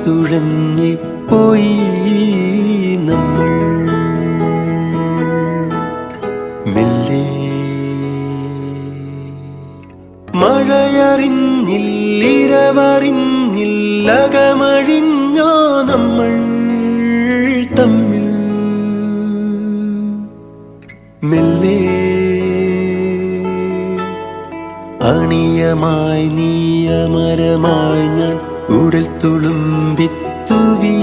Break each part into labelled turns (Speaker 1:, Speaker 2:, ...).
Speaker 1: തുഴഞ്ഞ് പോയി നമ്മൾ മെല്ലെ. മഴയറിഞ്ഞില്ലിരവറിഞ്ഞില്ലകമഴിഞ്ഞോ നമ്മൾ തമ്മിൽ മെല്ലെ. അണിയമായി നീയമരമായി ഞാൻ ഉടൽ തുളുമ്പിത്തുവീ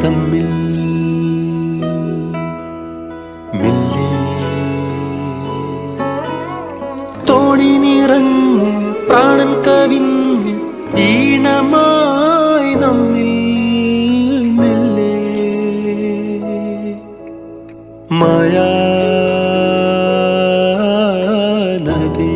Speaker 1: തമ്മിൽ മെല്ലെ. തോണി നിറഞ്ഞ് പ്രാണൻ കവിഞ്ഞ് ഈണമായി നമ്മിൽ മെല്ലെ. മായാ നദി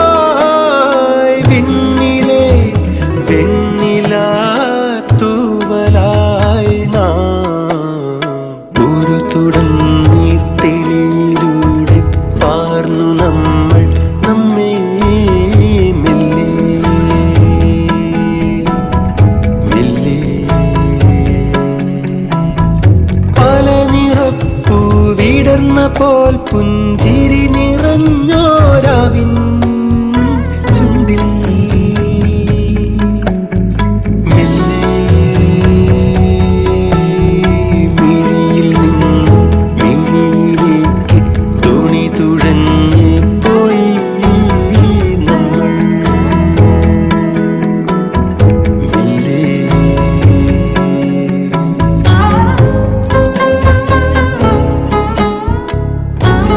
Speaker 1: വർഷമായി വിണ്ണിലെ വെണ്ണിലാത്തൂവലായി നാം ഒരു തുടം നീർത്തിളിയിലൂടെ പാർന്നു നമ്മൾ നമ്മെ മെല്ലെ മെല്ലെ. പല നിറപ്പൂ വിടർന്ന പോൽ പുഞ്ചിരി നിറഞ്ഞോരാവിൻ